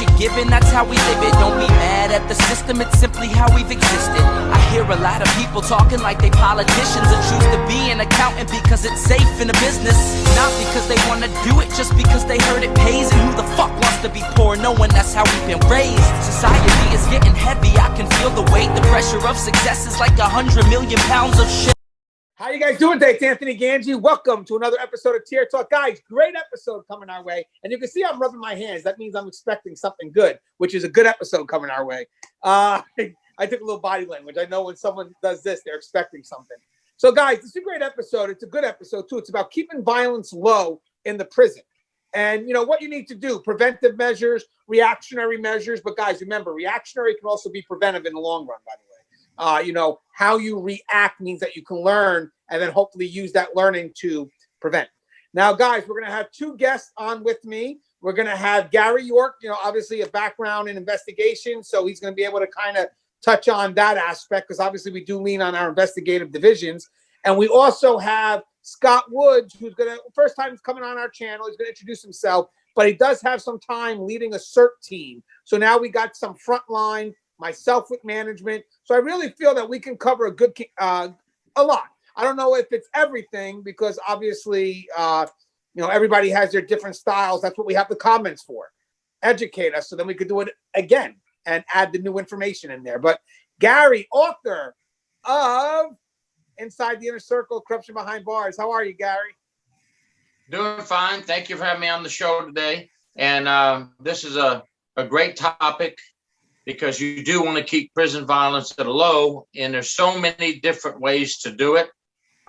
you're given, that's how we live it. Don't be mad at the system, it's simply how we've existed. I hear a lot of people talking like they politicians and choose to be an accountant because it's safe in a business. Not because they want to do it, just because they heard it pays. And who the fuck wants to be poor knowing that's how we've been raised? Society is getting heavy, I can feel the weight. The pressure of success is like 100 million pounds of shit. How you guys doing today? It's Anthony Gangi. Welcome to another episode of Tier Talk. Guys, great episode coming our way. And you can see I'm rubbing my hands. That means I'm expecting something good, which is a good episode coming our way. I took a little body language. I know when someone does this, they're expecting something. So guys, it's a great episode. It's a good episode too. It's about keeping violence low in the prison. And you know what you need to do, preventive measures, reactionary measures. But guys, remember, reactionary can also be preventive in the long run, by the way. How you react means that you can learn and then hopefully use that learning to prevent. Now, guys, we're going to have two guests on with me. We're going to have Gary York, obviously a background in investigation. So he's going to be able to kind of touch on that aspect because obviously we do lean on our investigative divisions. And we also have Scott Woods, who's first time he's coming on our channel. He's going to introduce himself, but he does have some time leading a CERT team. So now we got some frontline, myself with management. So I really feel that we can cover a lot. I don't know if it's everything because obviously, everybody has their different styles. That's what we have the comments for. Educate us so then we could do it again and add the new information in there. But Gary, author of Inside the Inner Circle, Corruption Behind Bars. How are you, Gary? Doing fine. Thank you for having me on the show today. And this is a great topic because you do want to keep prison violence at a low. And there's so many different ways to do it.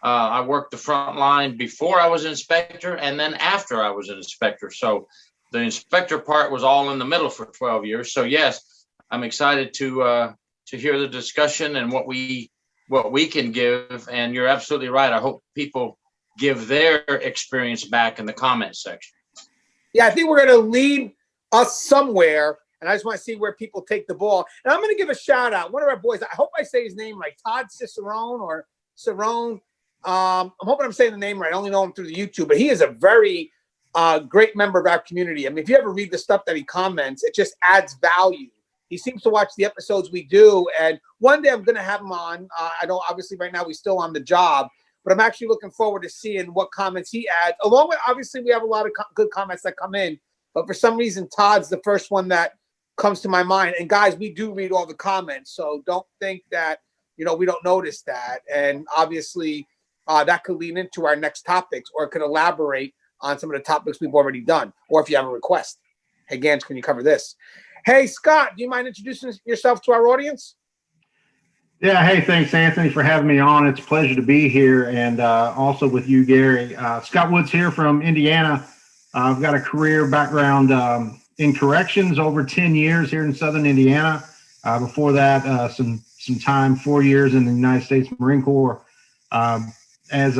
I worked the front line before I was an inspector and then after I was an inspector. So the inspector part was all in the middle for 12 years. So yes, I'm excited to hear the discussion and what we can give. And you're absolutely right. I hope people give their experience back in the comment section. Yeah, I think we're going to lead us somewhere. And I just want to see where people take the ball. And I'm going to give a shout out. One of our boys, I hope I say his name right, Todd Cicerone or Cerrone. I'm hoping I'm saying the name right. I only know him through the YouTube, but he is a very great member of our community. I mean, if you ever read the stuff that he comments, it just adds value. He seems to watch the episodes we do. And one day I'm going to have him on. I know obviously right now we're still on the job, but I'm actually looking forward to seeing what comments he adds. Along with, obviously, we have a lot of good comments that come in. But for some reason, Todd's the first one that comes to my mind. And guys, we do read all the comments. So don't think that, we don't notice that. And obviously, that could lead into our next topics or it could elaborate on some of the topics we've already done. Or if you have a request, hey, Gans, can you cover this? Hey, Scott, do you mind introducing yourself to our audience? Yeah, hey, thanks, Anthony, for having me on. It's a pleasure to be here and also with you, Gary. Scott Woods here from Indiana. I've got a career background in corrections, over 10 years here in Southern Indiana. Before that, some time, 4 years in the United States Marine Corps. As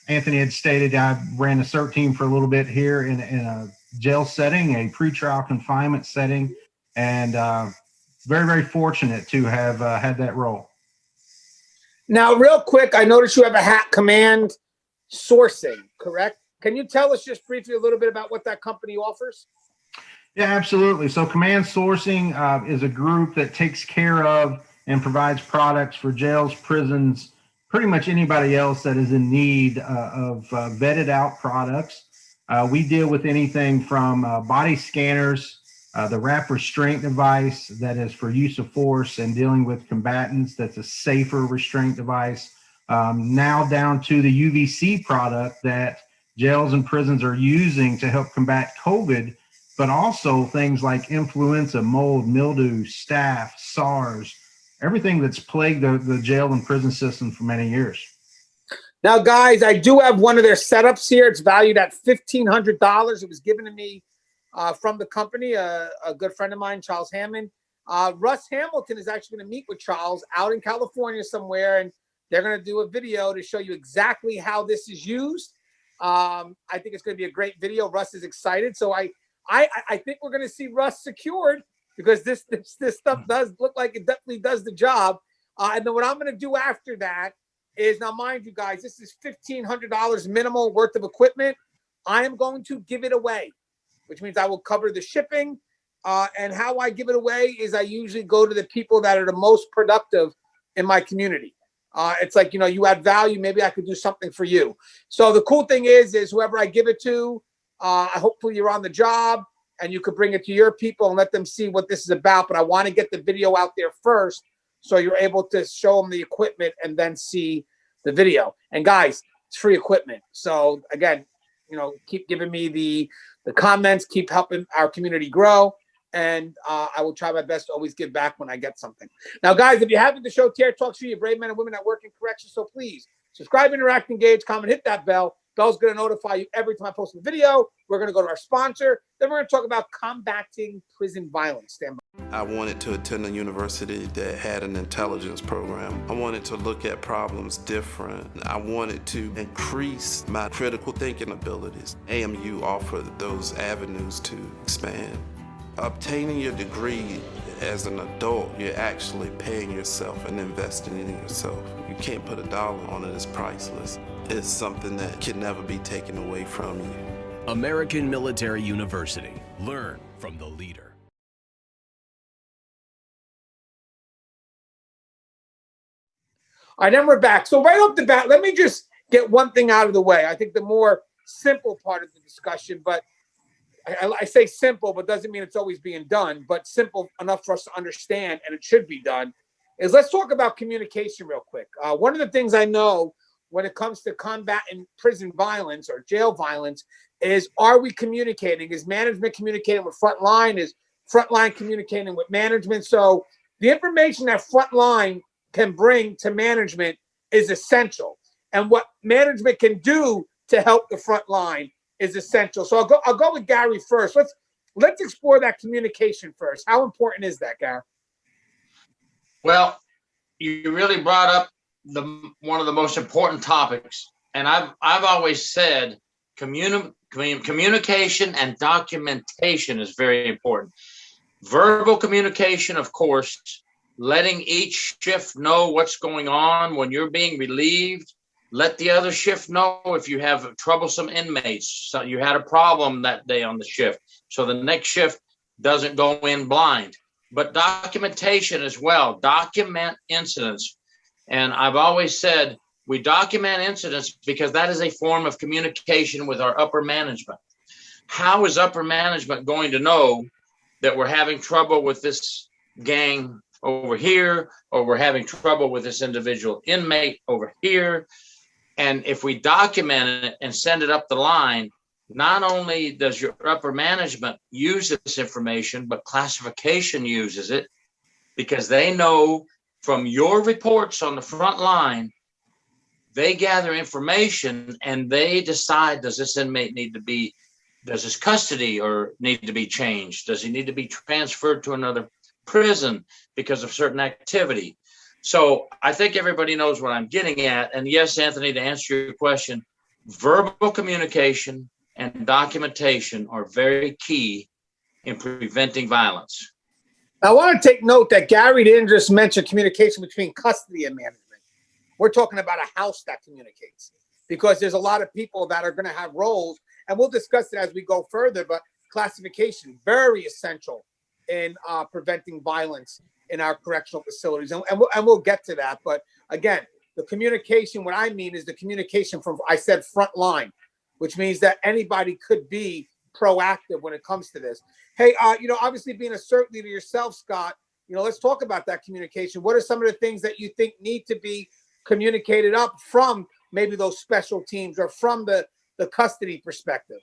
Anthony had stated, I ran a CERT team for a little bit here in a jail setting, a pretrial confinement setting, and very, very fortunate to have had that role. Now, real quick, I noticed you have a hat, Command Sourcing, correct? Can you tell us just briefly a little bit about what that company offers? Yeah, absolutely. So Command Sourcing is a group that takes care of and provides products for jails, prisons, pretty much anybody else that is in need of vetted out products. We deal with anything from body scanners, the wrap restraint device that is for use of force and dealing with combatants, that's a safer restraint device, now down to the UVC product that jails and prisons are using to help combat COVID, but also things like influenza, mold, mildew, staph, SARS, everything that's plagued the jail and prison system for many years. Now, guys, I do have one of their setups here. It's valued at $1,500. It was given to me from the company, a good friend of mine, Charles Hammond. Russ Hamilton is actually going to meet with Charles out in California somewhere, and they're going to do a video to show you exactly how this is used. I think it's going to be a great video. Russ is excited. So I think we're going to see Russ secured because this stuff does look like it definitely does the job. And then what I'm going to do after that is, now mind you guys, this is $1,500 minimal worth of equipment. I am going to give it away, which means I will cover the shipping. And how I give it away is I usually go to the people that are the most productive in my community. It's like, you know, you add value, maybe I could do something for you. So the cool thing is whoever I give it to, hopefully you're on the job and you could bring it to your people and let them see what this is about. But I want to get the video out there first, so you're able to show them the equipment and then see the video. And guys, it's free equipment. So again, you know, keep giving me the comments, keep helping our community grow. And I will try my best to always give back when I get something. Now, guys, if you haven't, the show Tier Talks for you, brave men and women that work in corrections. So please subscribe, interact, engage, comment, hit that bell. Bell's going to notify you every time I post a video. We're going to go to our sponsor. Then we're going to talk about combating prison violence. Stand by. I wanted to attend a university that had an intelligence program. I wanted to look at problems different. I wanted to increase my critical thinking abilities. AMU offered those avenues to expand. Obtaining your degree as an adult, you're actually paying yourself and investing in yourself. You can't put a dollar on it, it's priceless. It's something that can never be taken away from you. American Military University. Learn from the leader. All right, then we're back. So right off the bat, let me just get one thing out of the way. I think the more simple part of the discussion, but I say simple, but doesn't mean it's always being done, but simple enough for us to understand, and it should be done, is let's talk about communication real quick. One of the things I know when it comes to combating prison violence or jail violence is, are we communicating? Is management communicating with frontline? Is frontline communicating with management? So the information that frontline can bring to management is essential. And what management can do to help the frontline is essential. So I'll go with Gary first. Let's explore that communication first. How important is that, Gary? Well, you really brought up one of the most important topics, and I've always said communication and documentation is very important. Verbal communication, of course, letting each shift know what's going on when you're being relieved. Let the other shift know if you have troublesome inmates. So you had a problem that day on the shift, so the next shift doesn't go in blind. But documentation as well. Document incidents. And I've always said we document incidents because that is a form of communication with our upper management. How is upper management going to know that we're having trouble with this gang over here, or we're having trouble with this individual inmate over here? And if we document it and send it up the line, not only does your upper management use this information, but classification uses it, because they know from your reports on the front line, they gather information and they decide, does this inmate does his custody or need to be changed? Does he need to be transferred to another prison because of certain activity? So I think everybody knows what I'm getting at. And yes, Anthony, to answer your question, verbal communication and documentation are very key in preventing violence. I want to take note that Gary didn't just mention communication between custody and management. We're talking about a house that communicates, because there's a lot of people that are going to have roles, and we'll discuss it as we go further, but classification, very essential in preventing violence in our correctional facilities. And we'll get to that. But again, the communication, what I mean is the communication from, I said front line, which means that anybody could be proactive when it comes to this. Hey, obviously being a cert leader yourself, Scott, let's talk about that communication. What are some of the things that you think need to be communicated up from maybe those special teams or from the custody perspective?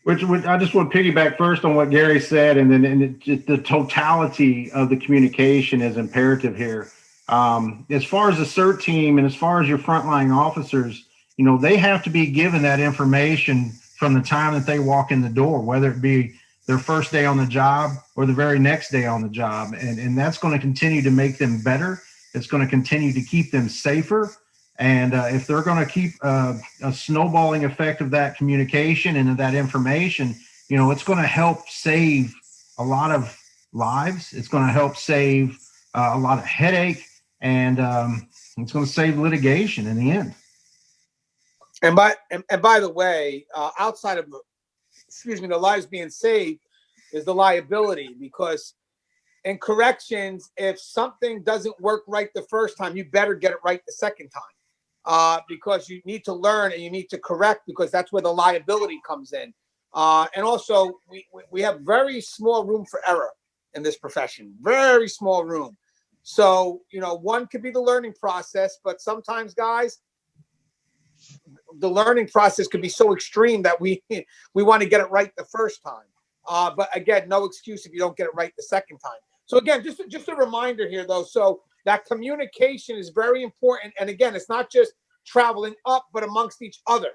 Which I just want to piggyback first on what Gary said, and then the totality of the communication is imperative here. As far as the CERT team and as far as your frontline officers, they have to be given that information from the time that they walk in the door, whether it be their first day on the job or the very next day on the job. And that's going to continue to make them better. It's going to continue to keep them safer. And if they're going to keep a snowballing effect of that communication and of that information, it's going to help save a lot of lives. It's going to help save a lot of headache, and it's going to save litigation in the end. And by the way, outside of the lives being saved, is the liability, because in corrections, if something doesn't work right the first time, you better get it right the second time, because you need to learn and you need to correct, because that's where the liability comes in. And also, we have very small room for error in this profession, very small room. So, one could be the learning process, but sometimes, guys, the learning process could be so extreme that we want to get it right the first time. But again, no excuse if you don't get it right the second time. So again, just a reminder here, though. So that communication is very important. And again, it's not just traveling up, but amongst each other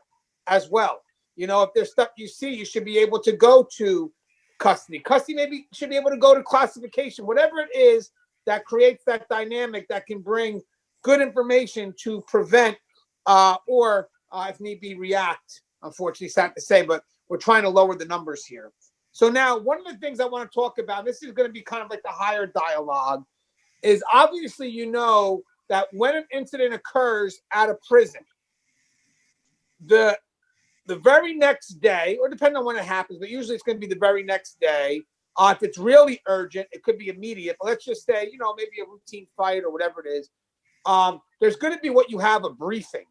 as well. If there's stuff you see, you should be able to go to custody. Custody maybe should be able to go to classification, whatever it is that creates that dynamic that can bring good information to prevent or if need be, react. Unfortunately, sad to say, but we're trying to lower the numbers here. So now, one of the things I want to talk about, this is going to be kind of like the higher dialogue, is obviously that when an incident occurs at a prison, the very next day, or depending on when it happens, but usually it's going to be the very next day. If it's really urgent, it could be immediate. But let's just say, maybe a routine fight or whatever it is. There's going to be what you have, a briefing.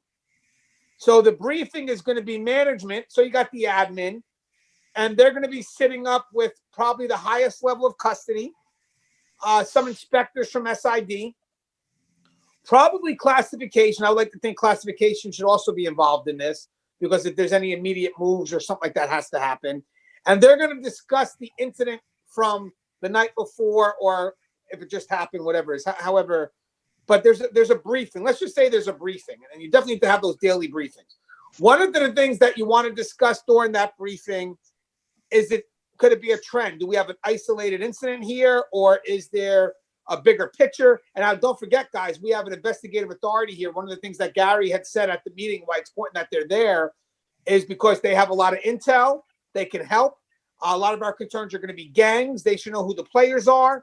So the briefing is going to be management. So you got the admin, and they're going to be sitting up with probably the highest level of custody, some inspectors from SID, probably classification. I would like to think classification should also be involved in this, because if there's any immediate moves or something like that has to happen. And they're going to discuss the incident from the night before, or if it just happened, whatever it is, however. But there's a briefing. Let's just say there's a briefing, and you definitely need to have those daily briefings. One of the things that you want to discuss during that briefing is could it be a trend? Do we have an isolated incident here, or is there a bigger picture? And now, don't forget, guys, we have an investigative authority here. One of the things that Gary had said at the meeting, why it's important that they're there, is because they have a lot of intel. They can help. A lot of our concerns are going to be gangs. They should know who the players are.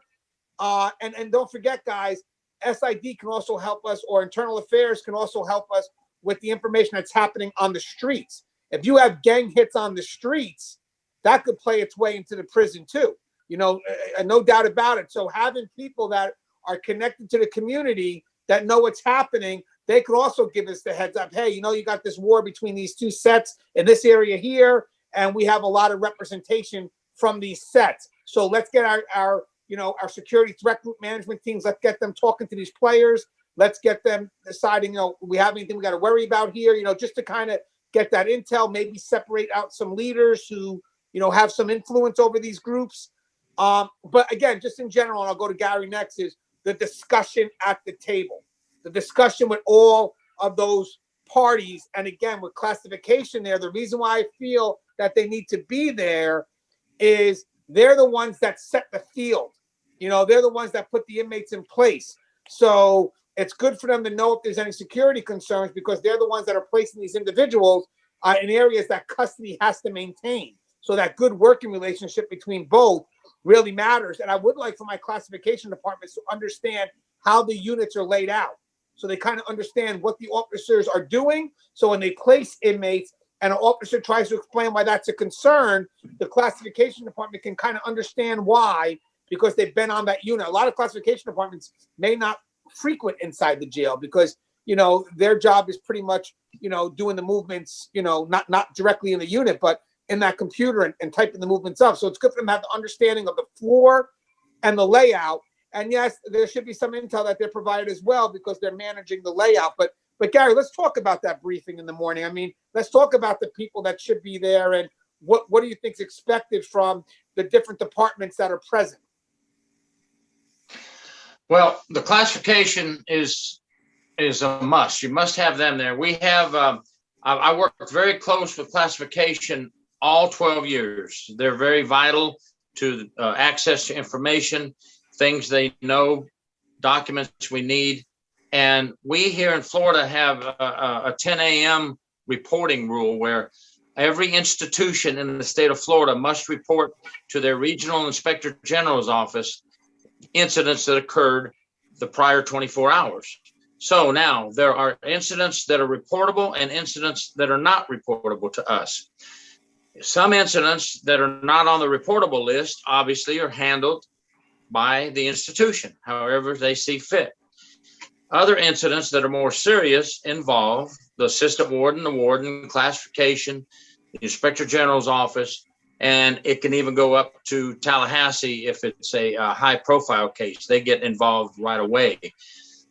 And don't forget, guys, SID can also help us, or internal affairs can also help us with the information that's happening on the streets. If you have gang hits on the streets, that could play its way into the prison too, no doubt about it. So having people that are connected to the community that know what's happening, they could also give us the heads up. Hey, you got this war between these two sets in this area here, and we have a lot of representation from these sets. So let's get our security threat group management teams, let's get them talking to these players. Let's get them deciding, we have anything we got to worry about here, just to kind of get that intel, maybe separate out some leaders who, have some influence over these groups. But again, just in general, and I'll go to Gary next, is the discussion at the table, the discussion with all of those parties. And again, with classification there, the reason why I feel that they need to be there is they're the ones that set the field. They're the ones that put the inmates in place. So it's good for them to know if there's any security concerns, because they're the ones that are placing these individuals in areas that custody has to maintain. So that good working relationship between both really matters. And I would like for my classification departments to understand how the units are laid out, so they kind of understand what the officers are doing. So when they place inmates and an officer tries to explain why that's a concern, the classification department can kind of understand why, because they've been on that unit. A lot of classification departments may not frequent inside the jail because, their job is pretty much, doing the movements, not directly in the unit, but in that computer and typing the movements up. So it's good for them to have the understanding of the floor and the layout. And yes, there should be some intel that they're provided as well, because they're managing the layout. But Gary, let's talk about that briefing in the morning. I mean, let's talk about the people that should be there, and what do you think is expected from the different departments that are present? Well, the classification is a must. You must have them there. We have, I worked very close with classification all 12 years. They're very vital to access to information, things they know, documents we need. And we here in Florida have a 10 a.m. reporting rule where every institution in the state of Florida must report to their regional inspector general's office incidents that occurred the prior 24 hours. So now there are incidents that are reportable and incidents that are not reportable to us. Some incidents that are not on the reportable list obviously are handled by the institution, however they see fit. Other incidents that are more serious involve the assistant warden, the warden, classification, the inspector general's office, and it can even go up to Tallahassee if it's a high profile case. They get involved right away.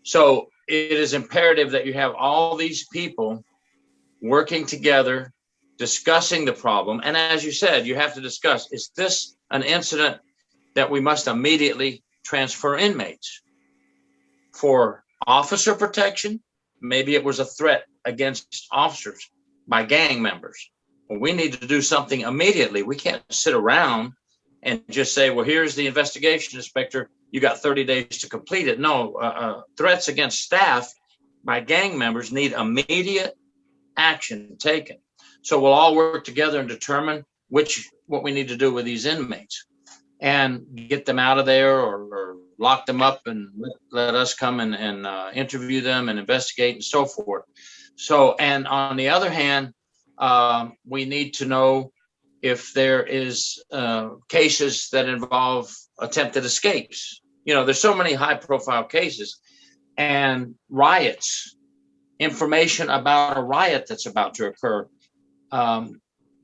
So it is imperative that you have all these people working together, discussing the problem. And as you said, you have to discuss, is this an incident that we must immediately transfer inmates for officer protection? Maybe it was a threat against officers by gang members. Well, we need to do something immediately. We can't sit around and just say, well, here's the investigation, inspector. You got 30 days to complete it. No, threats against staff by gang members need immediate action taken. So we'll all work together and determine what we need to do with these inmates and get them out of there or lock them up and let us come and interview them and investigate and so forth. So, and on the other hand, we need to know if there is cases that involve attempted escapes. You know, there's so many high profile cases and riots, information about a riot that's about to occur.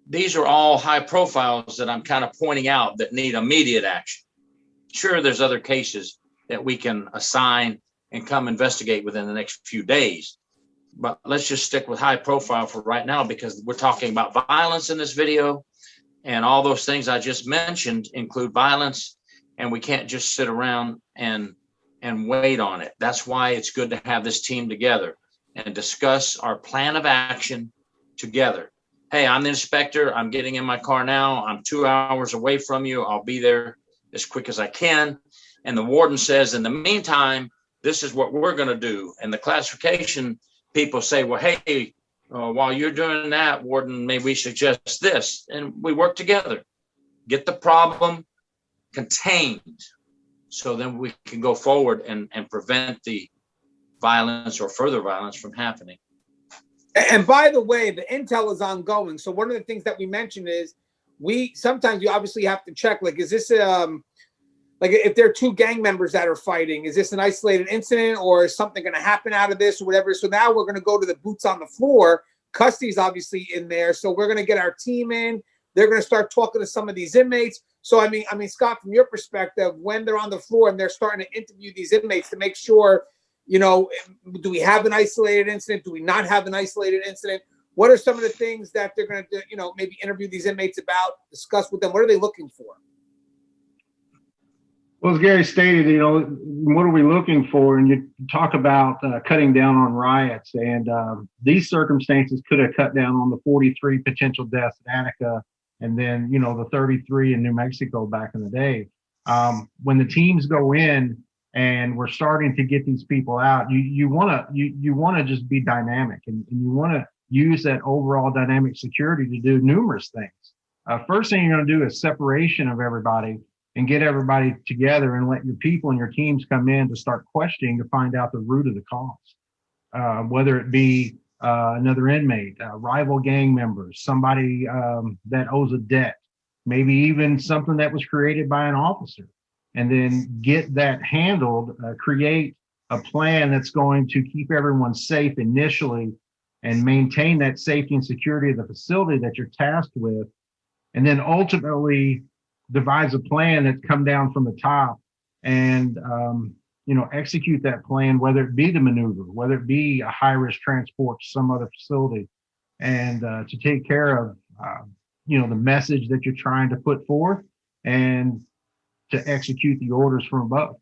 These are all high profiles that I'm kind of pointing out that need immediate action. Sure, there's other cases that we can assign and come investigate within the next few days. But let's just stick with high profile for right now, because we're talking about violence in this video. And all those things I just mentioned include violence. And we can't just sit around and wait on it. That's why it's good to have this team together and discuss our plan of action together. Hey, I'm the inspector. I'm getting in my car now. I'm 2 hours away from you. I'll be there as quick as I can. And the warden says, in the meantime, this is what we're going to do. And the classification people say, well, hey, while you're doing that, warden, maybe we suggest this. And we work together, get the problem contained, so then we can go forward and prevent the violence or further violence from happening. And by the way, the intel is ongoing. So one of the things that we mentioned is sometimes you obviously have to check, like, is this like if there are two gang members that are fighting, is this an isolated incident or is something going to happen out of this or whatever? So now we're going to go to the boots on the floor. Custody's obviously in there. So we're going to get our team in. They're going to start talking to some of these inmates. So, I mean, Scott, from your perspective, when they're on the floor and they're starting to interview these inmates to make sure, you know, do we have an isolated incident? Do we not have an isolated incident? What are some of the things that they're going to, you know, maybe interview these inmates about, discuss with them? What are they looking for? Well, as Gary stated, you know, what are we looking for? And you talk about cutting down on riots, and these circumstances could have cut down on the 43 potential deaths in Attica, and then, you know, the 33 in New Mexico back in the day. When the teams go in and we're starting to get these people out, you want to just be dynamic, and you want to use that overall dynamic security to do numerous things. First thing you're going to do is separation of everybody and get everybody together and let your people and your teams come in to start questioning to find out the root of the cause. Whether it be another inmate, rival gang members, somebody that owes a debt, maybe even something that was created by an officer, and then get that handled, create a plan that's going to keep everyone safe initially and maintain that safety and security of the facility that you're tasked with, and then ultimately devise a plan that's come down from the top and you know, execute that plan, whether it be the maneuver, whether it be a high-risk transport to some other facility, and to take care of you know, the message that you're trying to put forth and to execute the orders from above.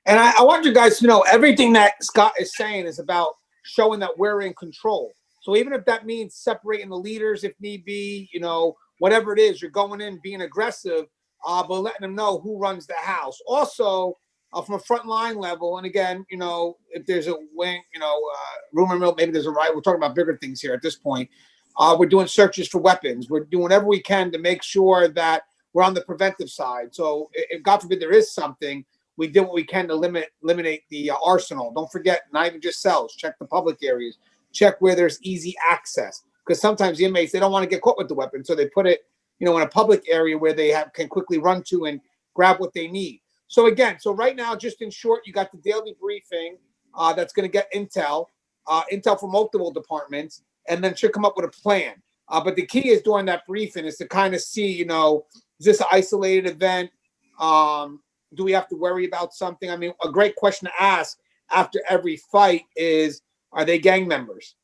And I want you guys to know everything that Scott is saying is about showing that we're in control. So even if that means separating the leaders if need be, you know, whatever it is, you're going in being aggressive, but letting them know who runs the house. Also, from a frontline level, and again, you know, if there's a wing, you know, rumor mill, maybe there's a riot. We're talking about bigger things here at this point. We're doing searches for weapons. We're doing whatever we can to make sure that we're on the preventive side. So if God forbid there is something, we did what we can to eliminate the arsenal. Don't forget, not even just cells. Check the public areas. Check where there's easy access. because sometimes the inmates, they don't want to get caught with the weapon. So they put it, in a public area where they can quickly run to and grab what they need. So again, right now, just in short, you got the daily briefing that's going to get intel from multiple departments, and then should come up with a plan. But the key is during that briefing is to kind of see, is this an isolated event? Do we have to worry about something? I mean, a great question to ask after every fight is, are they gang members?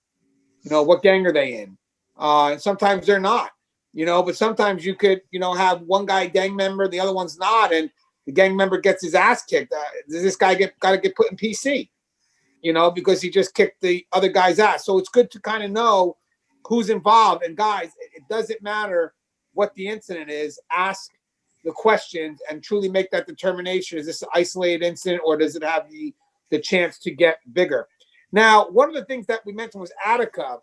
What gang are they in? And sometimes they're not, but sometimes you could, have one guy a gang member, the other one's not, and the gang member gets his ass kicked. Does this guy got to get put in PC? Because he just kicked the other guy's ass. So it's good to kind of know who's involved. And guys, it doesn't matter what the incident is. Ask the questions and truly make that determination. Is this an isolated incident, or does it have the chance to get bigger? Now, one of the things that we mentioned was Attica.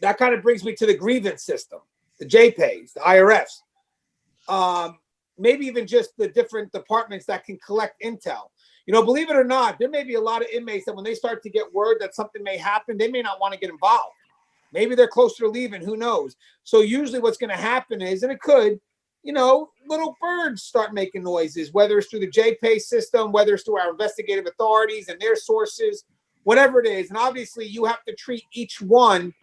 That kind of brings me to the grievance system, the JPAYs, the IRFs, maybe even just the different departments that can collect intel. Believe it or not, there may be a lot of inmates that when they start to get word that something may happen, they may not want to get involved. Maybe they're closer to leaving, who knows? So usually what's going to happen is, and it could, little birds start making noises, whether it's through the JPay system, whether it's through our investigative authorities and their sources, whatever it is. And obviously you have to treat each one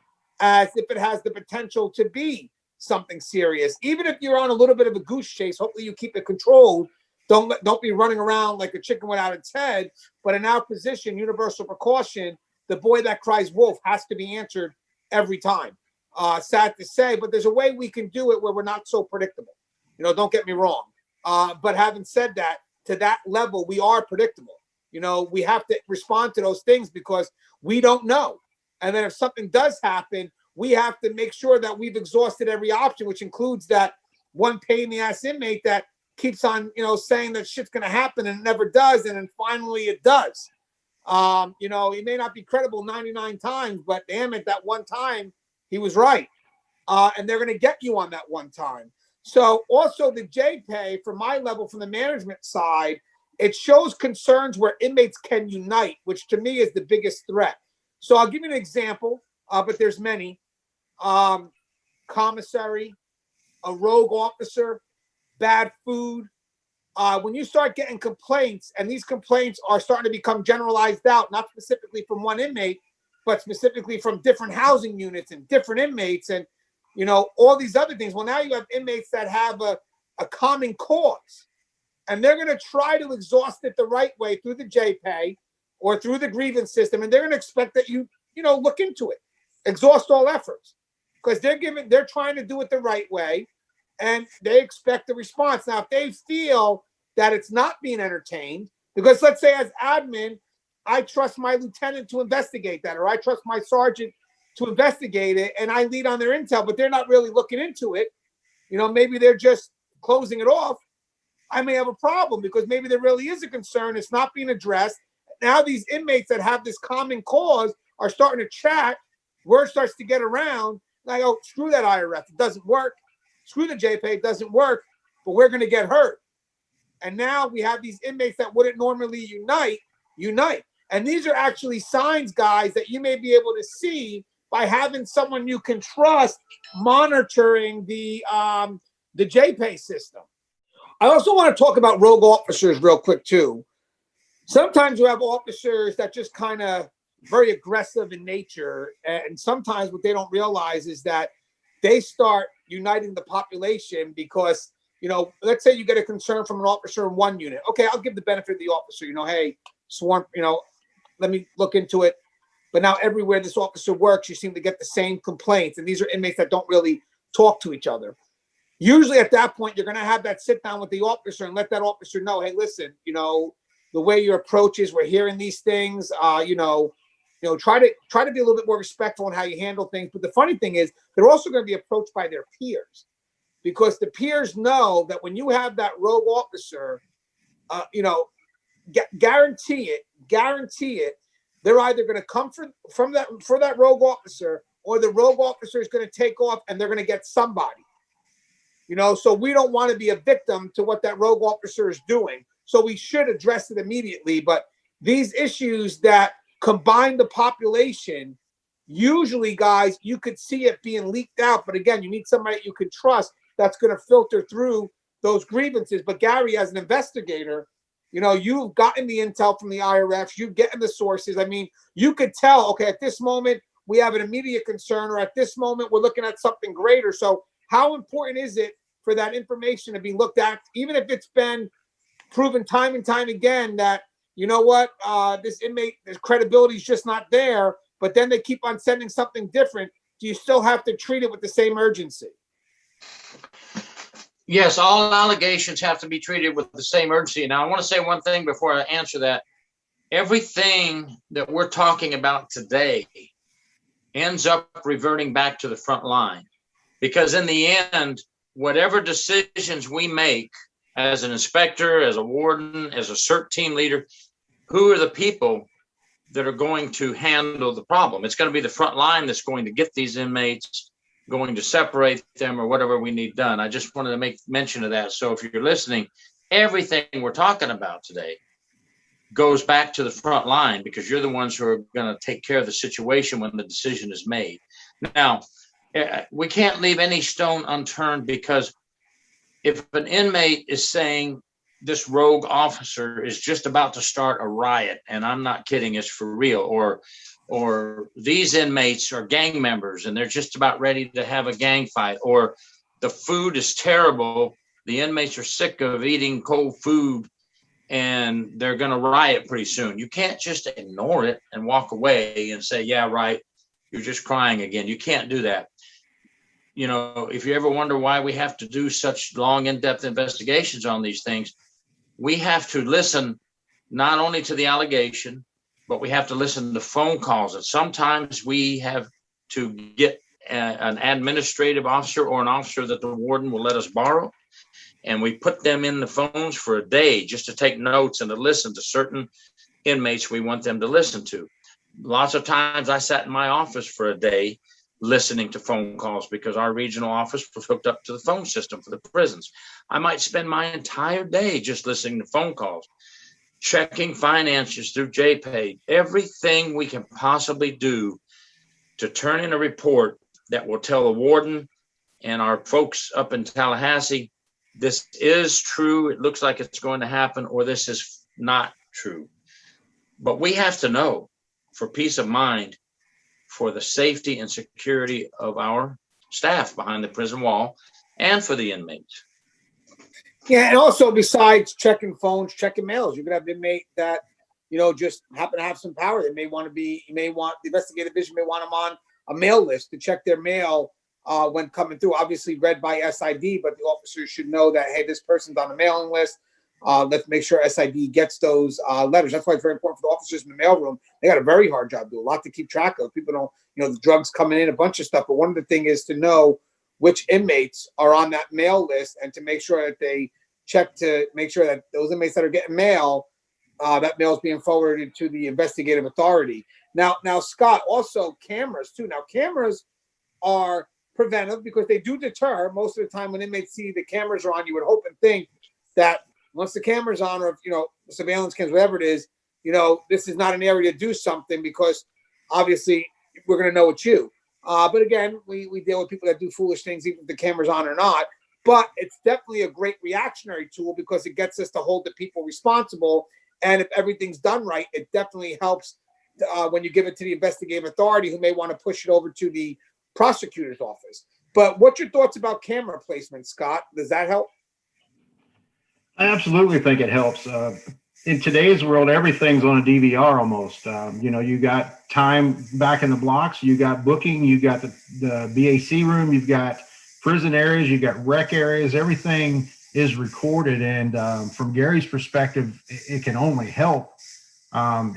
as if it has the potential to be something serious. Even if you're on a little bit of a goose chase, hopefully you keep it controlled. Don't be running around like a chicken without its head. But in our position, universal precaution, the boy that cries wolf has to be answered every time. Sad to say, but there's a way we can do it where we're not so predictable. Don't get me wrong. But having said that, to that level, we are predictable. We have to respond to those things because we don't know. And then if something does happen, we have to make sure that we've exhausted every option, which includes that one pain in the ass inmate that keeps on, saying that shit's going to happen and it never does. And then finally it does. He may not be credible 99 times, but damn it, that one time he was right. And they're going to get you on that one time. So also the JPay, from my level, from the management side, it shows concerns where inmates can unite, which to me is the biggest threat. So I'll give you an example, but there's many. Commissary, a rogue officer, bad food. When you start getting complaints, and these complaints are starting to become generalized out, not specifically from one inmate, but specifically from different housing units and different inmates and, all these other things. Well, now you have inmates that have a common cause, and they're going to try to exhaust it the right way through the JPay or through the grievance system, and they're going to expect that you look into it, exhaust all efforts, because they're trying to do it the right way, and they expect a response. Now, if they feel that it's not being entertained, because let's say as admin, I trust my lieutenant to investigate that, or I trust my sergeant to investigate it, and I lead on their intel, but they're not really looking into it. Maybe they're just closing it off. I may have a problem because maybe there really is a concern. It's not being addressed. Now these inmates that have this common cause are starting to chat. Word starts to get around. And I go, screw that IRF. It doesn't work. Screw the JPay. It doesn't work, but we're going to get hurt. And now we have these inmates that wouldn't normally unite. And these are actually signs, guys, that you may be able to see by having someone you can trust monitoring the JPay system. I also want to talk about rogue officers real quick, too. Sometimes you have officers that just kind of very aggressive in nature. And sometimes what they don't realize is that they start uniting the population because, let's say you get a concern from an officer in one unit. Okay, I'll give the benefit of the officer, hey, swarm, let me look into it. But now everywhere this officer works, you seem to get the same complaints. And these are inmates that don't really talk to each other. Usually at that point, you're going to have that sit down with the officer and let that officer know, hey, listen, the way your approach is, we're hearing these things, try to be a little bit more respectful in how you handle things. But the funny thing is they're also going to be approached by their peers, because the peers know that when you have that rogue officer, guarantee it, they're either going to come for that rogue officer, or the rogue officer is going to take off and they're going to get somebody. So we don't want to be a victim to what that rogue officer is doing. So we should address it immediately. But these issues that combine the population, usually, guys, you could see it being leaked out. But again, you need somebody you can trust that's going to filter through those grievances. But Gary, as an investigator, you know, you've gotten the intel from the IRF, you're getting the sources. I mean, you could tell, okay, at this moment, we have an immediate concern, or at this moment, we're looking at something greater. So how important is it for that information to be looked at, even if it's been proven time and time again that, you know what, this inmate, his credibility is just not there, but then they keep on sending something different. Do you still have to treat it with the same urgency? Yes, all allegations have to be treated with the same urgency. Now, I want to say one thing before I answer that. Everything that we're talking about today ends up reverting back to the front line, because in the end, whatever decisions we make as an inspector, as a warden, as a CERT team leader, who are the people that are going to handle the problem? It's going to be the front line that's going to get these inmates, going to separate them, or whatever we need done. I just wanted to make mention of that. So if you're listening, everything we're talking about today goes back to the front line, because you're the ones who are going to take care of the situation when the decision is made. Now, we can't leave any stone unturned, because if an inmate is saying this rogue officer is just about to start a riot, and I'm not kidding, it's for real, or these inmates are gang members and they're just about ready to have a gang fight, or the food is terrible, the inmates are sick of eating cold food and they're going to riot pretty soon. You can't just ignore it and walk away and say, yeah, right, you're just crying again. You can't do that. You know, if you ever wonder why we have to do such long, in-depth investigations on these things, we have to listen not only to the allegation, but we have to listen to phone calls. And sometimes we have to get an administrative officer or an officer that the warden will let us borrow, and we put them in the phones for a day just to take notes and to listen to certain inmates we want them to listen to. Lots of times I sat in my office for a day listening to phone calls, because our regional office was hooked up to the phone system for the prisons. I might spend my entire day just listening to phone calls, checking finances through JPay, everything we can possibly do to turn in a report that will tell the warden and our folks up in Tallahassee, this is true, it looks like it's going to happen, or this is not true. But we have to know, for peace of mind, for the safety and security of our staff behind the prison wall, and for the inmates. Yeah, and also besides checking phones, checking mails, you could have an inmate that, you know, just happen to have some power. They may want to be, you may want, the investigative division may want them on a mail list to check their mail when coming through, obviously read by SID, but the officers should know that, hey, this person's on the mailing list. Let's make sure SID gets those letters. That's why it's very important for the officers in the mailroom. They got a very hard job, do a lot to keep track of. People don't, you know, the drugs coming in, a bunch of stuff. But one of the things is to know which inmates are on that mail list, and to make sure that they check to make sure that those inmates that are getting mail, that mail is being forwarded to the investigative authority. Now, Scott, also cameras too. Now, cameras are preventive because they do deter. Most of the time when inmates see the cameras are on, you would hope and think that once the camera's on, or, you know, surveillance cams, whatever it is, you know, this is not an area to do something, because obviously we're going to know it's you. But again, we deal with people that do foolish things, even if the camera's on or not. But it's definitely a great reactionary tool, because it gets us to hold the people responsible. And if everything's done right, it definitely helps when you give it to the investigative authority, who may want to push it over to the prosecutor's office. But what's your thoughts about camera placement, Scott? Does that help? I absolutely think it helps. In today's world, everything's on a DVR almost. You know, you got time back in the blocks, you got booking, you got the BAC room, you've got prison areas, you got rec areas, everything is recorded. And from Gary's perspective, it can only help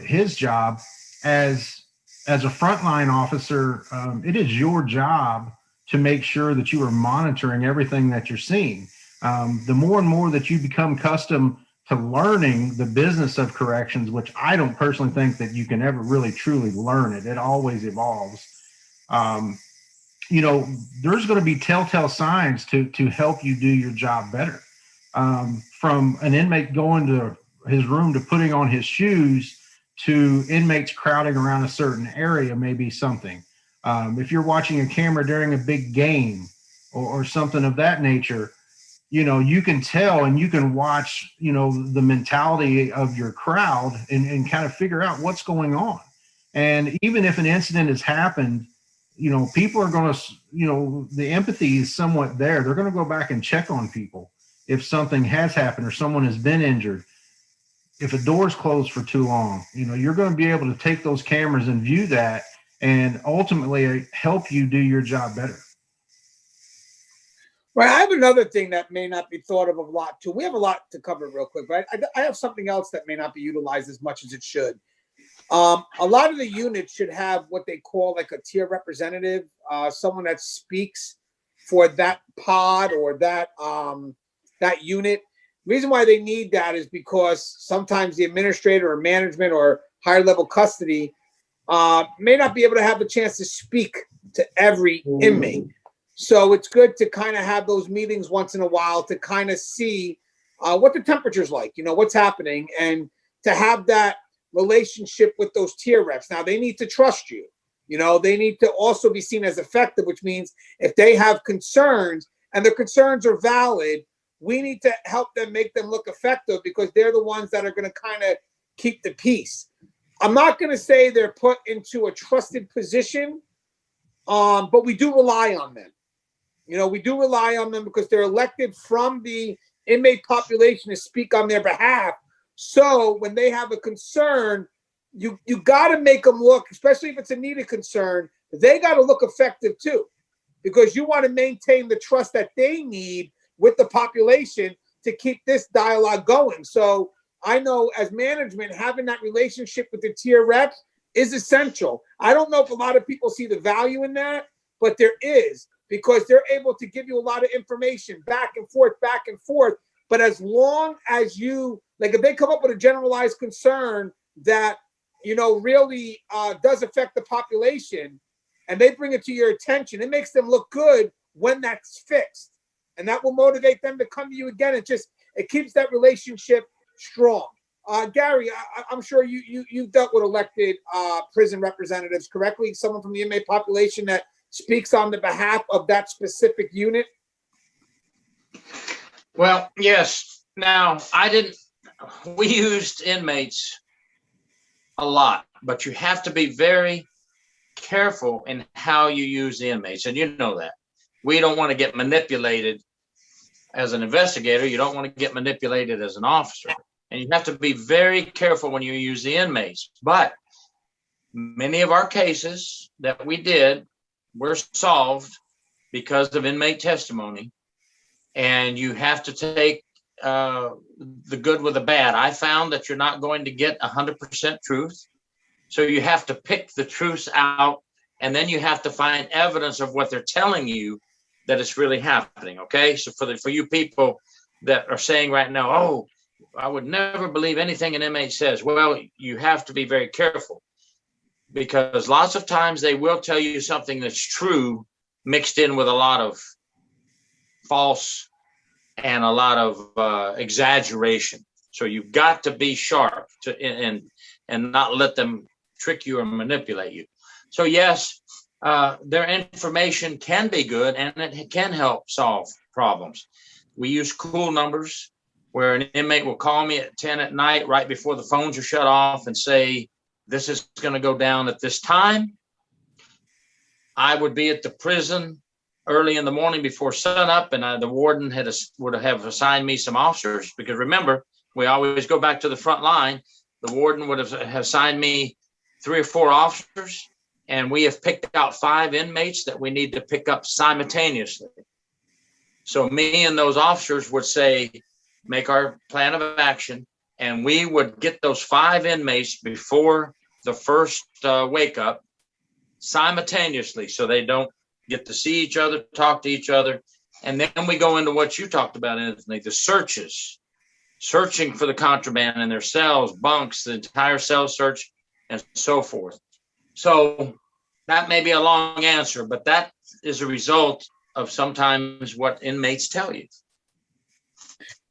his job as a frontline officer. It is your job to make sure that you are monitoring everything that you're seeing. The more and more that you become accustomed to learning the business of corrections, which I don't personally think that you can ever really truly learn it. It always evolves. You know, there's going to be telltale signs to help you do your job better. From an inmate going to his room to putting on his shoes, to inmates crowding around a certain area may be something. If you're watching a camera during a big game or something of that nature, you know, you can tell and you can watch, you know, the mentality of your crowd and kind of figure out what's going on. And even if an incident has happened, you know, people are going to, you know, the empathy is somewhat there. They're going to go back and check on people if something has happened or someone has been injured. If a door's closed for too long, you know, you're going to be able to take those cameras and view that and ultimately help you do your job better. Right. I have another thing that may not be thought of a lot too. We have a lot to cover real quick, but I have something else that may not be utilized as much as it should. A lot of the units should have what they call like a tier representative, someone that speaks for that pod or that that unit. The reason why they need that is because sometimes the administrator or management or higher level custody may not be able to have the chance to speak to every inmate. So it's good to kind of have those meetings once in a while to kind of see what the temperature's like, you know, what's happening, and to have that relationship with those tier reps. Now, they need to trust you. You know, they need to also be seen as effective, which means if they have concerns and their concerns are valid, we need to help them, make them look effective, because they're the ones that are going to kind of keep the peace. I'm not going to say they're put into a trusted position, but we do rely on them. You know, we do rely on them because they're elected from the inmate population to speak on their behalf. So when they have a concern, you got to make them look, especially if it's a needed concern, they got to look effective too, because you want to maintain the trust that they need with the population to keep this dialogue going. So I know as management, having that relationship with the tier reps is essential. I don't know if a lot of people see the value in that, but there is, because they're able to give you a lot of information back and forth. But as long as you, like, if they come up with a generalized concern that, you know, really does affect the population, and they bring it to your attention, it makes them look good when that's fixed. And that will motivate them to come to you again. It keeps that relationship strong. Gary, I'm sure you've dealt with elected prison representatives correctly, someone from the inmate population that speaks on the behalf of that specific unit. Well, yes. Now, we used inmates a lot, but you have to be very careful in how you use the inmates. And you know that. We don't want to get manipulated as an investigator. You don't want to get manipulated as an officer. And you have to be very careful when you use the inmates. But many of our cases that we did were solved because of inmate testimony. And you have to take the good with the bad. I found that you're not going to get 100% truth. So you have to pick the truths out, and then you have to find evidence of what they're telling you that it's really happening. Okay. So for you people that are saying right now, oh, I would never believe anything an inmate says. Well, you have to be very careful, because lots of times they will tell you something that's true mixed in with a lot of false and a lot of exaggeration. So you've got to be sharp and not let them trick you or manipulate you. So yes, their information can be good and it can help solve problems. We use cool numbers where an inmate will call me at 10 at night right before the phones are shut off and say, this is going to go down at this time. I would be at the prison early in the morning before sunup, and the warden would have assigned me some officers, because remember, we always go back to the front line. The warden would have assigned me 3 or 4 officers, and we have picked out 5 inmates that we need to pick up simultaneously. So me and those officers would say, make our plan of action, and we would get those 5 inmates before the first wake up simultaneously, so they don't get to see each other, talk to each other. And then we go into what you talked about, Anthony, the searches, searching for the contraband in their cells, bunks, the entire cell search, and so forth. So that may be a long answer, but that is a result of sometimes what inmates tell you.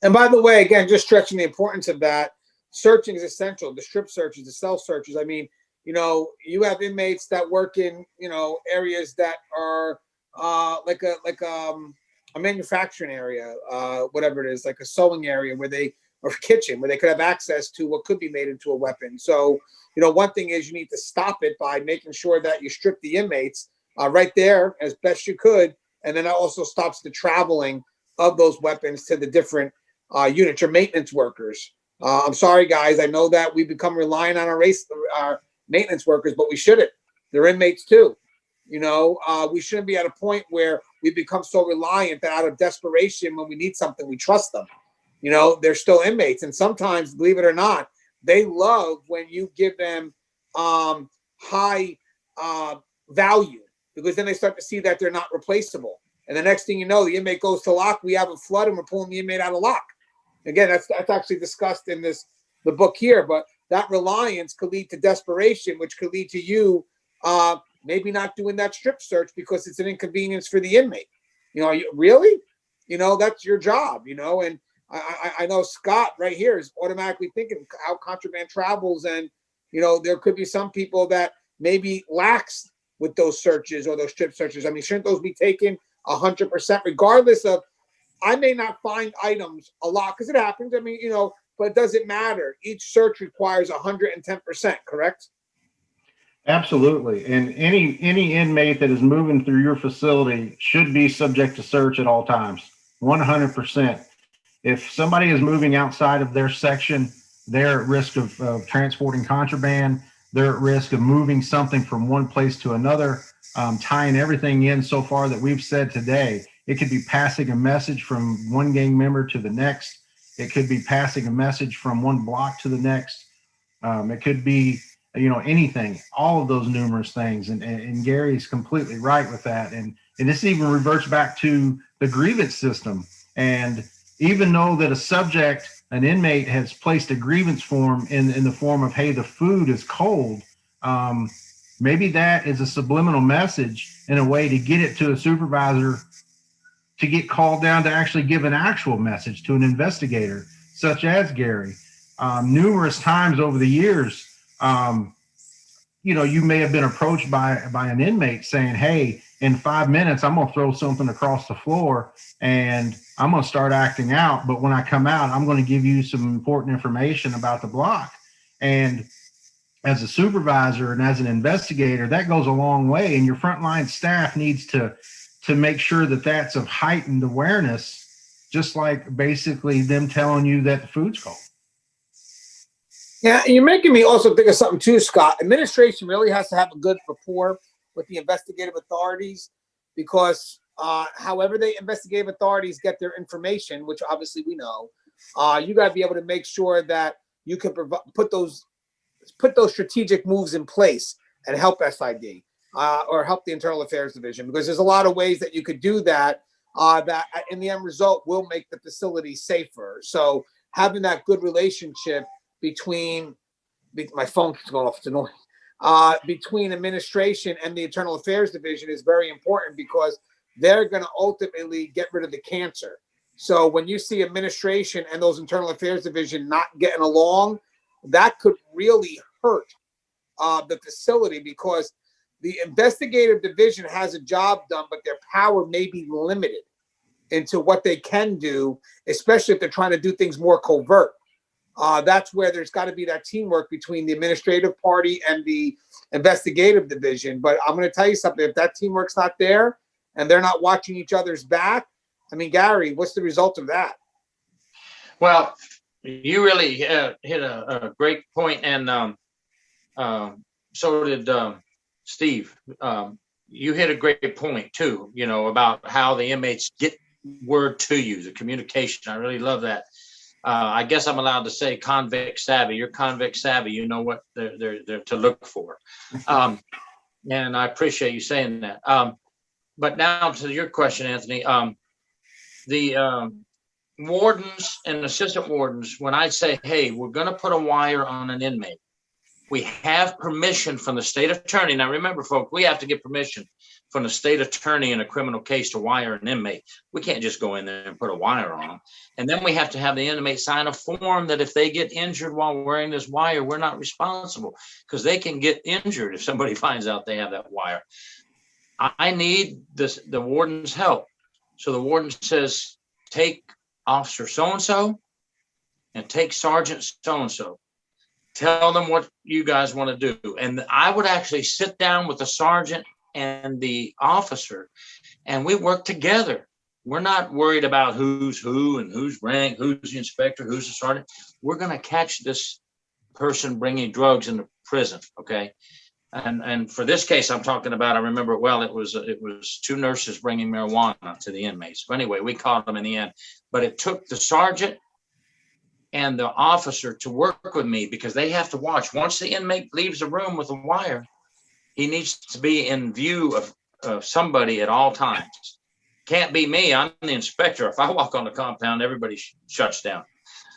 And by the way, again, just stretching the importance of that, searching is essential. The strip searches, the cell searches. I mean, you have inmates that work in, areas that are like a manufacturing area, whatever it is, like a sewing area or kitchen where they could have access to what could be made into a weapon. So, one thing is you need to stop it by making sure that you strip the inmates right there as best you could. And then that also stops the traveling of those weapons to the different units or maintenance workers. I'm sorry, guys. I know that we become reliant on our maintenance workers, but we shouldn't. They're inmates too. We shouldn't be at a point where we become so reliant that out of desperation, when we need something, we trust them. They're still inmates. And sometimes, believe it or not, they love when you give them high value, because then they start to see that they're not replaceable. And the next thing you know, the inmate goes to lock. We have a flood and we're pulling the inmate out of lock. Again, that's actually discussed in the book here. But that reliance could lead to desperation, which could lead to you maybe not doing that strip search because it's an inconvenience for the inmate. Really? That's your job, and I know Scott right here is automatically thinking how contraband travels. And, there could be some people that maybe lax with those searches or those strip searches. I mean, shouldn't those be taken 100%, regardless of, I may not find items a lot because it happens. I mean, but it doesn't matter. Each search requires 110%, correct? Absolutely. And any inmate that is moving through your facility should be subject to search at all times, 100%. If somebody is moving outside of their section, they're at risk of transporting contraband. They're at risk of moving something from one place to another, tying everything in so far that we've said today. It could be passing a message from one gang member to the next. It could be passing a message from one block to the next. It could be, anything, all of those numerous things. And Gary's completely right with that. And this even reverts back to the grievance system. And even though that an inmate has placed a grievance form in the form of, hey, the food is cold, maybe that is a subliminal message in a way to get it to a supervisor to get called down to actually give an actual message to an investigator, such as Gary. Numerous times over the years, you may have been approached by an inmate saying, hey, in 5 minutes, I'm going to throw something across the floor and I'm going to start acting out. But when I come out, I'm going to give you some important information about the block. And as a supervisor and as an investigator, that goes a long way. And your frontline staff needs to make sure that that's of heightened awareness, just like basically them telling you that the food's cold. Yeah, and you're making me also think of something too, Scott. Administration really has to have a good rapport with the investigative authorities, because however the investigative authorities get their information, which obviously we know, you got to be able to make sure that you can put those strategic moves in place and help SID or help the Internal Affairs Division, because there's a lot of ways that you could do that that in the end result will make the facility safer. So having that good relationship between my phone keeps going off, it's annoying. Between administration and the Internal Affairs Division is very important, because they're going to ultimately get rid of the cancer. So when you see administration and those Internal Affairs Division not getting along, that could really hurt the facility, because the investigative division has a job done, but their power may be limited into what they can do, especially if they're trying to do things more covert. That's where there's got to be that teamwork between the administrative party and the investigative division. But I'm going to tell you something. If that teamwork's not there and they're not watching each other's back, I mean, Gary, what's the result of that? Well, you really hit a great point, and so did Steve. You hit a great point too, about how the inmates get word to you, the communication. I really love that. I guess I'm allowed to say convict savvy. You're convict savvy. You know what they're to look for. And I appreciate you saying that. But now to your question, Anthony, the wardens and assistant wardens, when I say, hey, we're going to put a wire on an inmate, we have permission from the state attorney. Now, remember, folks, we have to get permission. from the state attorney in a criminal case to wire an inmate. We can't just go in there and put a wire on them. And then we have to have the inmate sign a form that if they get injured while wearing this wire, we're not responsible, because they can get injured if somebody finds out they have that wire. I need the warden's help. So the warden says, take Officer so-and-so and take Sergeant so-and-so. Tell them what you guys want to do. And I would actually sit down with the sergeant and the officer, and we work together. We're not worried about who's who and who's rank, who's the inspector, who's the sergeant. We're going to catch this person bringing drugs into prison, okay? And for this case I'm talking about, I remember it well, it was 2 nurses bringing marijuana to the inmates. So anyway, we caught them in the end. But it took the sergeant and the officer to work with me, because they have to watch. Once the inmate leaves the room with a wire, he needs to be in view of somebody at all times. Can't be me. I'm the inspector. If I walk on the compound, everybody shuts down.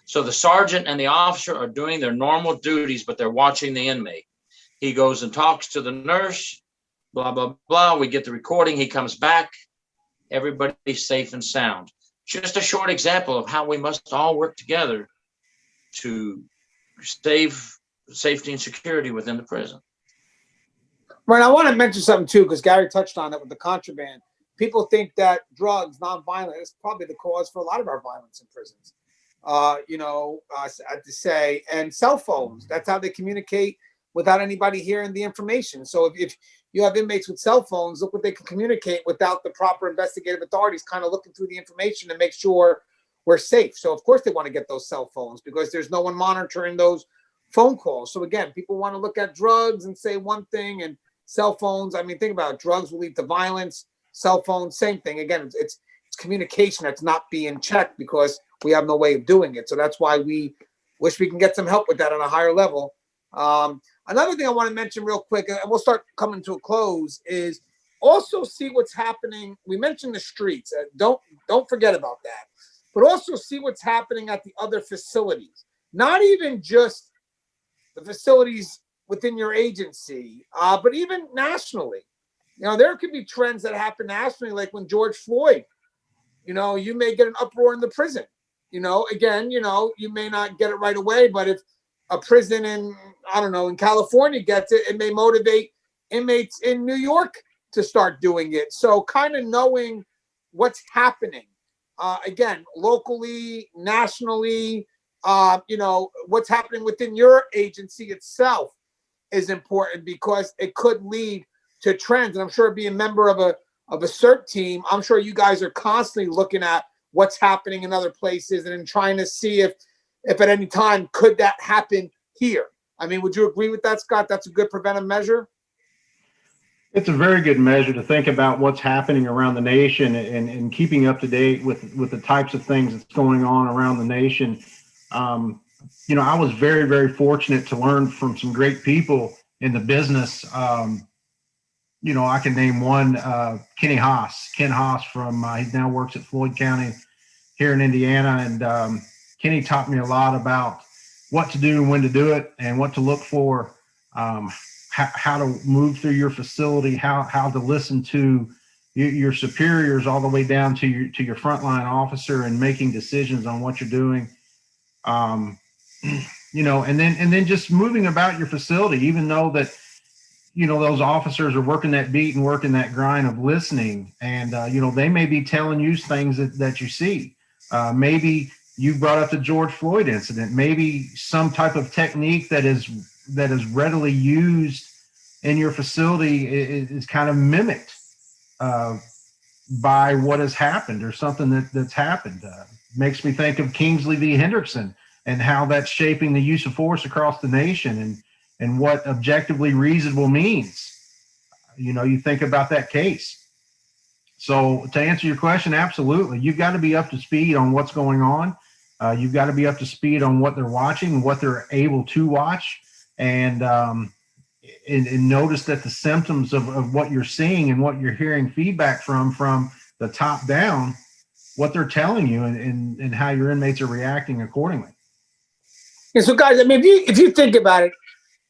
So the sergeant and the officer are doing their normal duties, but they're watching the inmate. He goes and talks to the nurse, blah, blah, blah. We get the recording. He comes back. Everybody's safe and sound. Just a short example of how we must all work together to save safety and security within the prison. Right. I want to mention something too, because Gary touched on it with the contraband. People think that drugs, nonviolent, is probably the cause for a lot of our violence in prisons. I have to say, and cell phones, that's how they communicate without anybody hearing the information. So if you have inmates with cell phones, look what they can communicate without the proper investigative authorities kind of looking through the information to make sure we're safe. So of course they want to get those cell phones, because there's no one monitoring those phone calls. So again, people want to look at drugs and say one thing, and cell phones, I mean, think about it. Drugs will lead to violence. Cell phones, same thing. Again, it's communication that's not being checked, because we have no way of doing it. So that's why we wish we can get some help with that on a higher level. Another thing I want to mention real quick, and we'll start coming to a close, is also see what's happening. We mentioned the streets. Don't forget about that. But also see what's happening at the other facilities. Not even just the facilities within your agency, but even nationally. There could be trends that happen nationally, like when George Floyd, you may get an uproar in the prison. Again, you may not get it right away, but if a prison in California gets it, it may motivate inmates in New York to start doing it. So kind of knowing what's happening, again, locally, nationally, what's happening within your agency itself is important, because it could lead to trends. And I'm sure being a member of a CERT team, I'm sure you guys are constantly looking at what's happening in other places and trying to see if at any time could that happen here. I mean, would you agree with that, Scott? That's a good preventive measure? It's a very good measure to think about what's happening around the nation and keeping up to date with the types of things that's going on around the nation. I was very, very fortunate to learn from some great people in the business. I can name one, Ken Haas from, he now works at Floyd County here in Indiana. And Kenny taught me a lot about what to do and when to do it, and what to look for, how to move through your facility, how to listen to your superiors all the way down to your frontline officer, and making decisions on what you're doing. And then just moving about your facility, even though that, those officers are working that beat and working that grind of listening, and, they may be telling you things that you see. Maybe you brought up the George Floyd incident, maybe some type of technique that is readily used in your facility is kind of mimicked by what has happened, or something that's happened. Makes me think of Kingsley v. Hendrickson, and how that's shaping the use of force across the nation, and what objectively reasonable means. You think about that case. So to answer your question, absolutely. You've got to be up to speed on what's going on. You've got to be up to speed on what they're watching, what they're able to watch, and notice that the symptoms of what you're seeing and what you're hearing feedback from the top down, what they're telling you, and how your inmates are reacting accordingly. Yeah, so guys, I mean, if you think about it,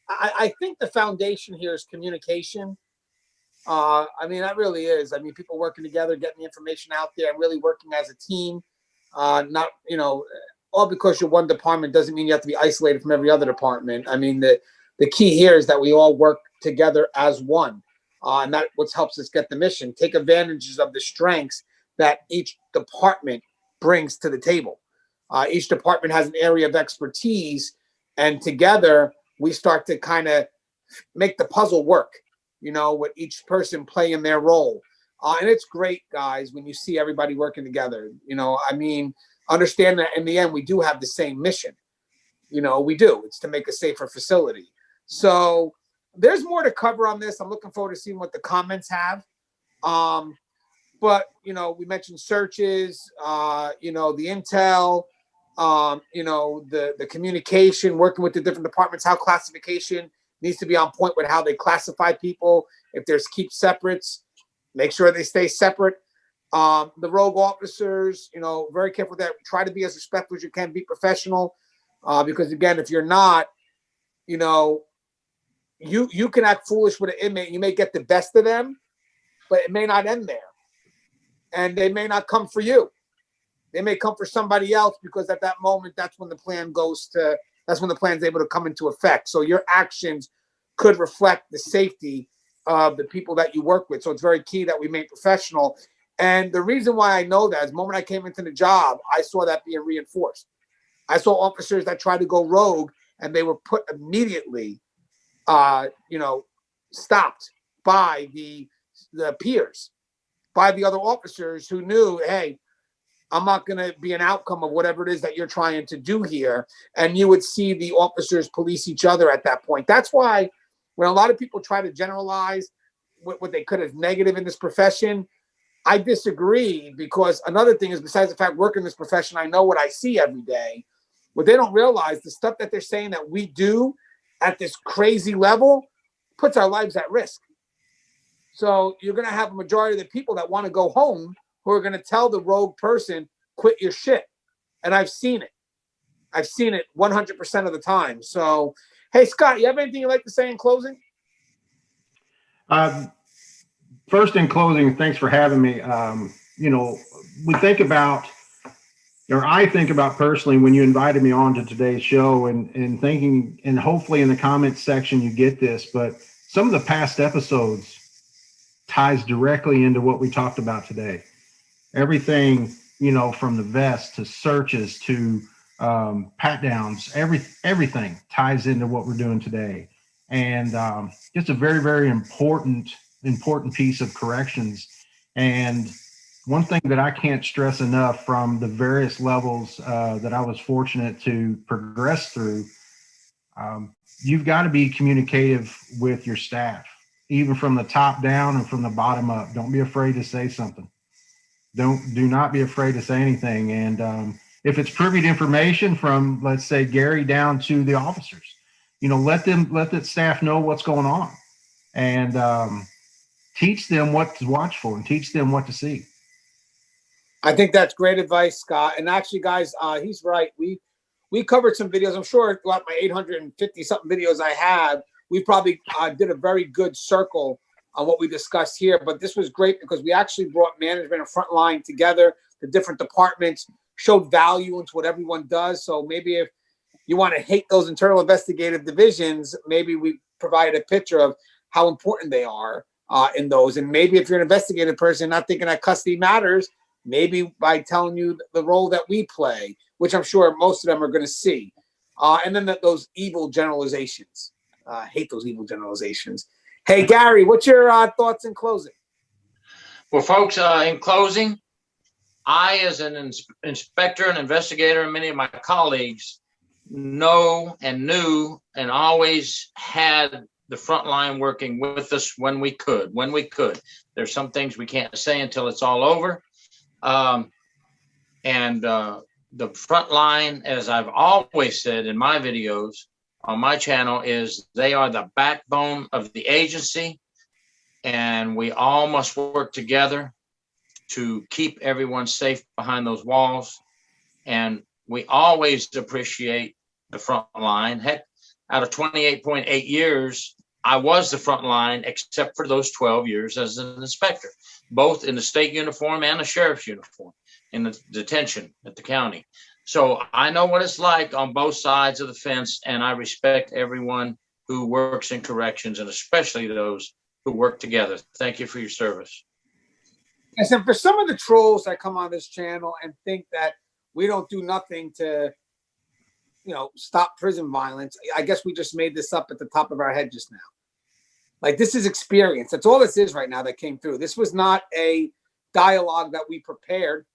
I think the foundation here is communication. I mean, that really is. I mean, people working together, getting the information out there, and really working as a team. Not, all because you're one department doesn't mean you have to be isolated from every other department. I mean, the key here is that we all work together as one, and that what helps us get the mission. Take advantages of the strengths that each department brings to the table. Each department has an area of expertise, and together we start to kind of make the puzzle work. With each person playing their role. And it's great, guys, when you see everybody working together. I mean, understand that in the end, we do have the same mission. We do. It's to make a safer facility. So there's more to cover on this. I'm looking forward to seeing what the comments have. But, we mentioned searches, the intel, the communication, working with the different departments, how classification needs to be on point with how they classify people. If there's keep separates, make sure they stay separate. The rogue officers, very careful with that. Try to be as respectful as you can, be professional. Because again, if you're not, you can act foolish with an inmate. You may get the best of them, but it may not end there. And they may not come for you. They may come for somebody else, because at that moment, that's when the plan's able to come into effect. So your actions could reflect the safety of the people that you work with. So it's very key that we make professional. And the reason why I know that is the moment I came into the job, I saw that being reinforced. I saw officers that tried to go rogue, and they were put immediately, stopped by the peers, by the other officers who knew, hey, I'm not going to be an outcome of whatever it is that you're trying to do here. And you would see the officers police each other at that point. That's why when a lot of people try to generalize what they could as negative in this profession, I disagree, because another thing is, besides the fact working in this profession, I know what I see every day. What they don't realize, the stuff that they're saying that we do at this crazy level puts our lives at risk. So you're going to have a majority of the people that want to go home who are going to tell the rogue person, quit your shit. And I've seen it. I've seen it 100% of the time. So, hey, Scott, you have anything you'd like to say in closing? First, in closing, thanks for having me. We think about, or I think about personally, when you invited me on to today's show, and thinking, and hopefully in the comments section you get this, but some of the past episodes ties directly into what we talked about today. Everything, from the vest to searches to pat downs, everything ties into what we're doing today. And just a very, very important piece of corrections. And one thing that I can't stress enough, from the various levels that I was fortunate to progress through, you've got to be communicative with your staff, even from the top down and from the bottom up. Don't be afraid to say something. Do not be afraid to say anything. And if it's privileged information from, let's say, Gary down to the officers, let the staff know what's going on, and teach them what to watch for, and teach them what to see. I think that's great advice, Scott. And actually, guys, he's right. We covered some videos. I'm sure throughout my 850 something videos I have, we probably did a very good circle on what we discussed here. But this was great because we actually brought management and frontline together. The different departments showed value into what everyone does. So maybe if you want to hate those internal investigative divisions, maybe we provided a picture of how important they are in those. And maybe if you're an investigative person not thinking that custody matters, maybe by telling you the role that we play, which I'm sure most of them are going to see. And then those evil generalizations. I hate those evil generalizations. Hey, Gary, what's your thoughts in closing? Well, folks, in closing, I, as an inspector and investigator, and many of my colleagues know and knew and always had the front line working with us when we could. There's some things we can't say until it's all over. The front line, as I've always said in my videos on my channel, is they are the backbone of the agency, and we all must work together to keep everyone safe behind those walls. And we always appreciate the front line. Heck, out of 28.8 years, I was the front line, except for those 12 years as an inspector, both in the state uniform and the sheriff's uniform in the detention at the county. So I know what it's like on both sides of the fence, and I respect everyone who works in corrections, and especially those who work together. Thank you for your service. And so for some of the trolls that come on this channel and think that we don't do nothing to, stop prison violence, I guess we just made this up at the top of our head just now. Like, this is experience. That's all this is right now that came through. This was not a dialogue that we prepared.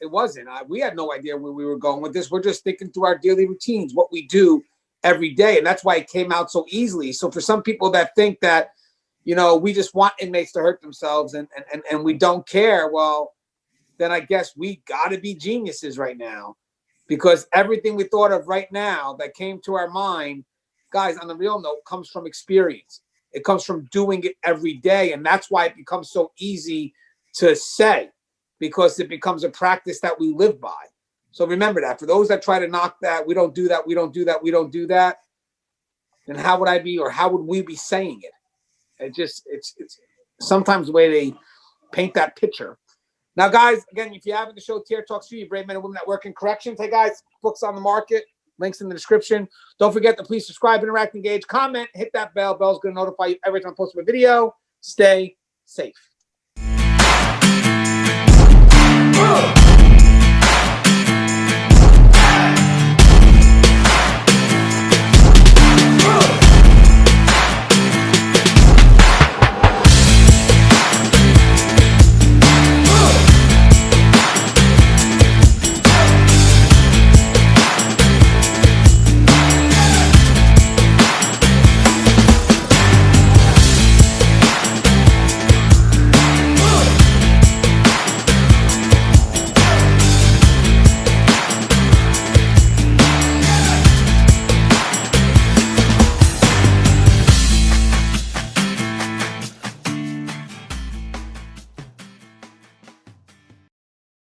It wasn't. We had no idea where we were going with this. We're just thinking through our daily routines, what we do every day. And that's why it came out so easily. So for some people that think that, we just want inmates to hurt themselves and we don't care, well, then I guess we got to be geniuses right now, because everything we thought of right now that came to our mind, guys, on the real note, comes from experience. It comes from doing it every day. And that's why it becomes so easy to say, because it becomes a practice that we live by. So remember that. For those that try to knock that, we don't do that, we don't do that, we don't do that, then how would I be, or how would we be saying it? It's sometimes the way they paint that picture. Now, guys, again, if you haven't, the show Tier Talks to you, brave men and women that work in corrections. Hey, guys, books on the market, links in the description. Don't forget to please subscribe, interact, engage, comment, hit that bell. Bell's going to notify you every time I post a video. Stay safe.